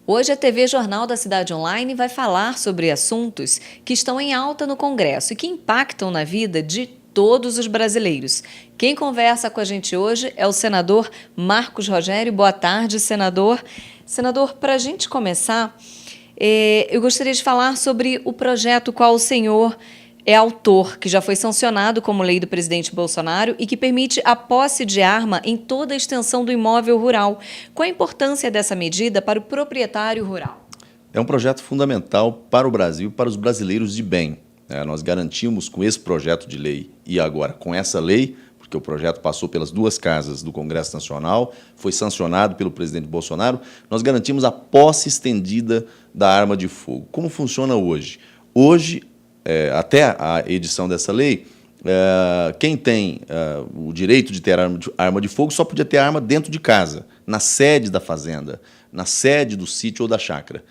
Hoje a TV Jornal da Cidade Online vai falar sobre assuntos que estão em alta no Congresso e que impactam na vida de todos os brasileiros. Quem conversa com a gente hoje é o senador Marcos Rogério. Boa tarde, senador. Senador, para a gente começar, eu gostaria de falar sobre o projeto qual o senhor é autor, que já foi sancionado como lei do presidente Bolsonaro e que permite a posse de arma em toda a extensão do imóvel rural. Qual a importância dessa medida para o proprietário rural? É um projeto fundamental para o Brasil e para os brasileiros de bem. Nós garantimos com esse projeto de lei e agora com essa lei, porque o projeto passou pelas duas casas do Congresso Nacional, foi sancionado pelo presidente Bolsonaro, nós garantimos a posse estendida da arma de fogo. Como funciona hoje? Hoje, até a edição dessa lei, quem tem o direito de ter arma de fogo só podia ter arma dentro de casa, na sede da fazenda, na sede do sítio ou da chácara.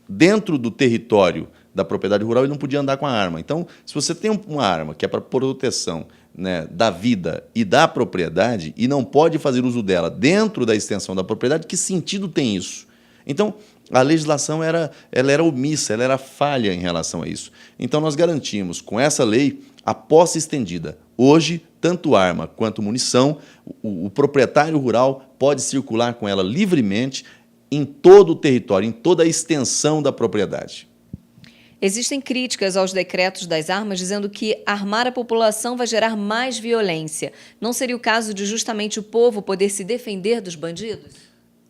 Dentro do território da propriedade rural, ele não podia andar com a arma. Então, se você tem uma arma que é para proteção, né, da vida e da propriedade e não pode fazer uso dela dentro da extensão da propriedade, que sentido tem isso? Então, a legislação ela era omissa, ela era falha em relação a isso. Então, nós garantimos, com essa lei, a posse estendida. Hoje, tanto arma quanto munição, o proprietário rural pode circular com ela livremente em todo o território, em toda a extensão da propriedade. Existem críticas aos decretos das armas dizendo que armar a população vai gerar mais violência. Não seria o caso de justamente o povo poder se defender dos bandidos?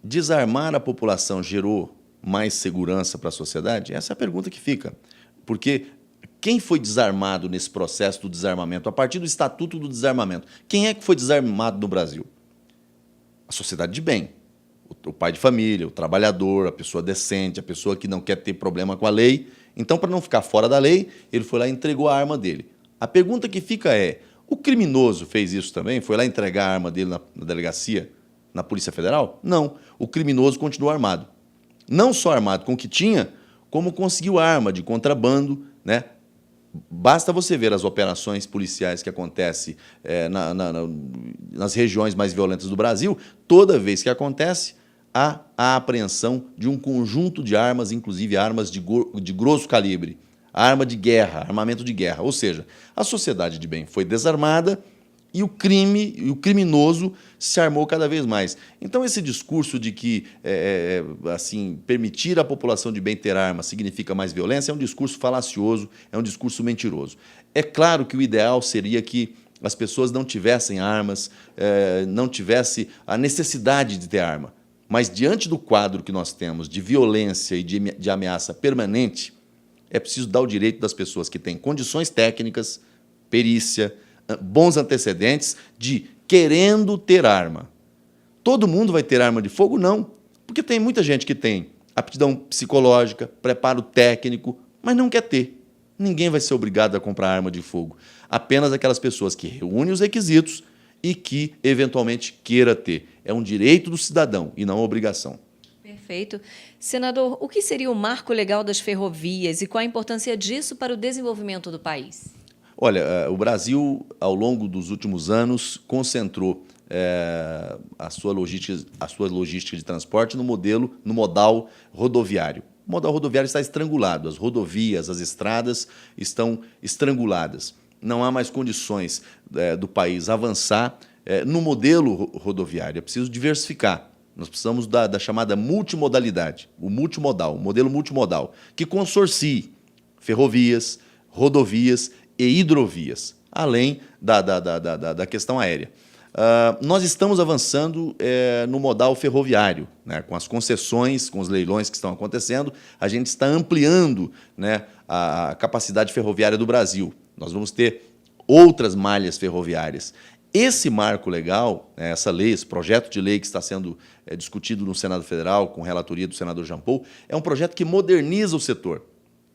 Desarmar a população gerou mais segurança para a sociedade? Essa é a pergunta que fica. Porque quem foi desarmado nesse processo do desarmamento, a partir do Estatuto do Desarmamento? Quem é que foi desarmado no Brasil? A sociedade de bem. O pai de família, o trabalhador, a pessoa decente, a pessoa que não quer ter problema com a lei. Então, para não ficar fora da lei, ele foi lá e entregou a arma dele. A pergunta que fica é, o criminoso fez isso também? Foi lá entregar a arma dele na delegacia, na Polícia Federal? Não. O criminoso continuou armado. Não só armado com o que tinha, como conseguiu arma de contrabando, né? Basta você ver as operações policiais que acontecem nas regiões mais violentas do Brasil, toda vez que acontece, há a apreensão de um conjunto de armas, inclusive armas de grosso calibre, arma de guerra, armamento de guerra. Ou seja, a sociedade de bem foi desarmada e o criminoso se armou cada vez mais. Então, esse discurso de que assim, permitir à população de bem ter arma significa mais violência é um discurso falacioso, é um discurso mentiroso. É claro que o ideal seria que as pessoas não tivessem armas, não tivessem a necessidade de ter arma. Mas, diante do quadro que nós temos de violência e de ameaça permanente, é preciso dar o direito das pessoas que têm condições técnicas, perícia, bons antecedentes, de querendo ter arma. Todo mundo vai ter arma de fogo? Não. Porque tem muita gente que tem aptidão psicológica, preparo técnico, mas não quer ter. Ninguém vai ser obrigado a comprar arma de fogo. Apenas aquelas pessoas que reúnem os requisitos e que, eventualmente, queira ter. É um direito do cidadão e não uma obrigação. Perfeito. Senador, o que seria o marco legal das ferrovias e qual a importância disso para o desenvolvimento do país? Olha, o Brasil, ao longo dos últimos anos, concentrou a sua logística de transporte no modal rodoviário. O modal rodoviário está estrangulado, as rodovias, as estradas estão estranguladas. Não há mais condições do país avançar no modelo rodoviário. É preciso diversificar. Nós precisamos da chamada multimodalidade, o modelo multimodal, que consorcie ferrovias, rodovias e hidrovias, além da questão aérea. Nós estamos avançando no modal ferroviário, né, com as concessões, com os leilões que estão acontecendo, a gente está ampliando, né, a capacidade ferroviária do Brasil. Nós vamos ter outras malhas ferroviárias. Esse marco legal, essa lei, esse projeto de lei que está sendo discutido no Senado Federal, com relatoria do senador Jean Paul, é um projeto que moderniza o setor.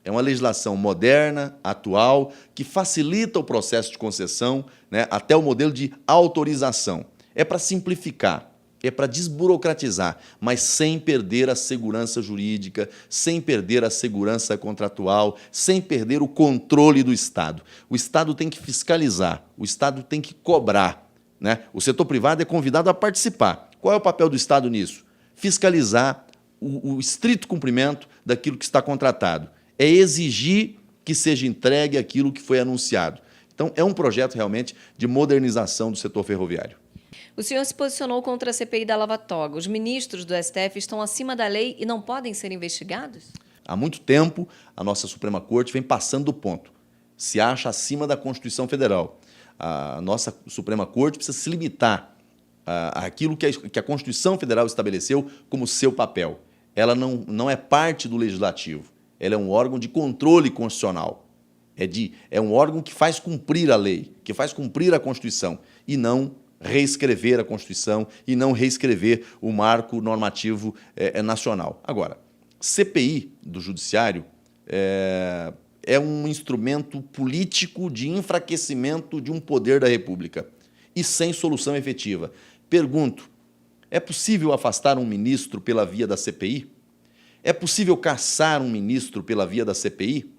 É uma legislação moderna, atual, que facilita o processo de concessão, né, até o modelo de autorização. É para simplificar, é para desburocratizar, mas sem perder a segurança jurídica, sem perder a segurança contratual, sem perder o controle do Estado. O Estado tem que fiscalizar, o Estado tem que cobrar, né? O setor privado é convidado a participar. Qual é o papel do Estado nisso? Fiscalizar o estrito cumprimento daquilo que está contratado. É exigir que seja entregue aquilo que foi anunciado. Então, é um projeto realmente de modernização do setor ferroviário. O senhor se posicionou contra a CPI da Lava Toga. Os ministros do STF estão acima da lei e não podem ser investigados? Há muito tempo, a nossa Suprema Corte vem passando do ponto. Se acha acima da Constituição Federal. A nossa Suprema Corte precisa se limitar àquilo que a Constituição Federal estabeleceu como seu papel. Ela não é parte do Legislativo. Ela é um órgão de controle constitucional. É um órgão que faz cumprir a lei, que faz cumprir a Constituição, e não reescrever a Constituição, e não reescrever o marco normativo nacional. Agora, CPI do Judiciário é um instrumento político de enfraquecimento de um poder da República e sem solução efetiva. Pergunto, é possível afastar um ministro pela via da CPI? É possível caçar um ministro pela via da CPI?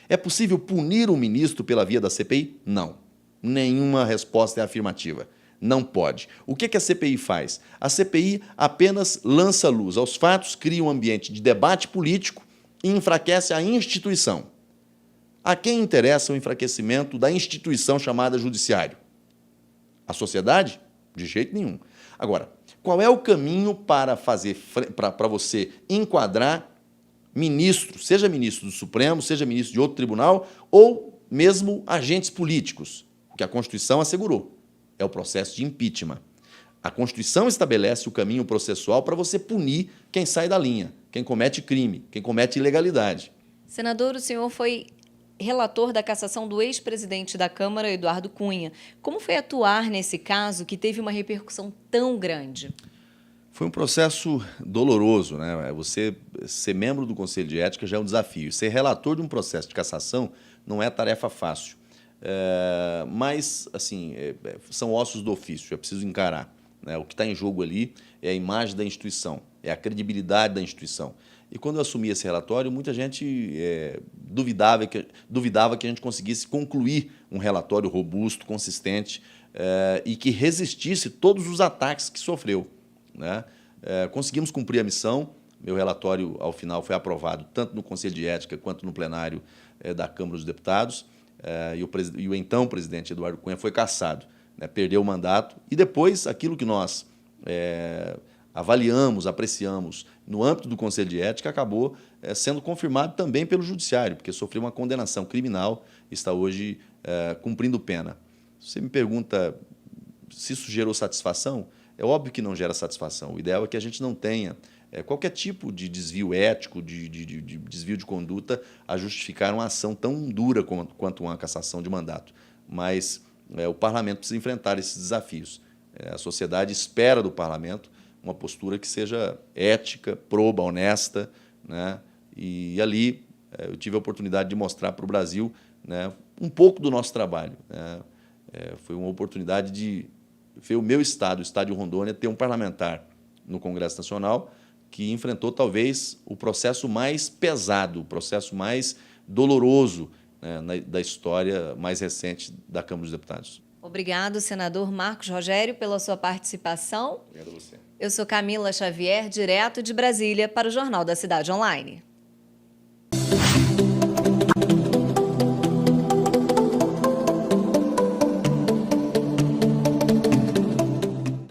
É possível punir um ministro pela via da CPI? Não. Nenhuma resposta é afirmativa. Não pode. O que a CPI faz? A CPI apenas lança luz aos fatos, cria um ambiente de debate político e enfraquece a instituição. A quem interessa o enfraquecimento da instituição chamada judiciário? A sociedade? De jeito nenhum. Agora, qual é o caminho para você enquadrar ministros, seja ministro do Supremo, seja ministro de outro tribunal, ou mesmo agentes políticos? O que a Constituição assegurou é o processo de impeachment. A Constituição estabelece o caminho processual para você punir quem sai da linha, quem comete crime, quem comete ilegalidade. Senador, o senhor foi relator da cassação do ex-presidente da Câmara, Eduardo Cunha. Como foi atuar nesse caso que teve uma repercussão tão grande? Foi um processo doloroso, né? Você ser membro do Conselho de Ética já é um desafio. Ser relator de um processo de cassação não é tarefa fácil. Mas, assim, são ossos do ofício, é preciso encarar, né? O que está em jogo ali é a imagem da instituição, é a credibilidade da instituição. E quando eu assumi esse relatório, muita gente duvidava que a gente conseguisse concluir um relatório robusto, consistente e que resistisse todos os ataques que sofreu, né? Conseguimos cumprir a missão. Meu relatório, ao final, foi aprovado tanto no Conselho de Ética quanto no plenário da Câmara dos Deputados. E o então presidente Eduardo Cunha foi cassado, né? Perdeu o mandato. E depois, aquilo que nós avaliamos, apreciamos no âmbito do Conselho de Ética, acabou sendo confirmado também pelo Judiciário, porque sofreu uma condenação criminal e está hoje cumprindo pena. Você me pergunta se isso gerou satisfação? É óbvio que não gera satisfação. O ideal é que a gente não tenha qualquer tipo de desvio ético, de desvio de conduta a justificar uma ação tão dura quanto uma cassação de mandato. Mas o parlamento precisa enfrentar esses desafios. A sociedade espera do parlamento uma postura que seja ética, proba, honesta, né? E ali eu tive a oportunidade de mostrar para o Brasil, né, um pouco do nosso trabalho, né? Foi uma oportunidade de ver o meu estado, o estado de Rondônia, ter um parlamentar no Congresso Nacional que enfrentou talvez o processo mais pesado, o processo mais doloroso, né, da história mais recente da Câmara dos Deputados. Obrigado, senador Marcos Rogério, pela sua participação. Obrigado a você. Eu sou Camila Xavier, direto de Brasília, para o Jornal da Cidade Online.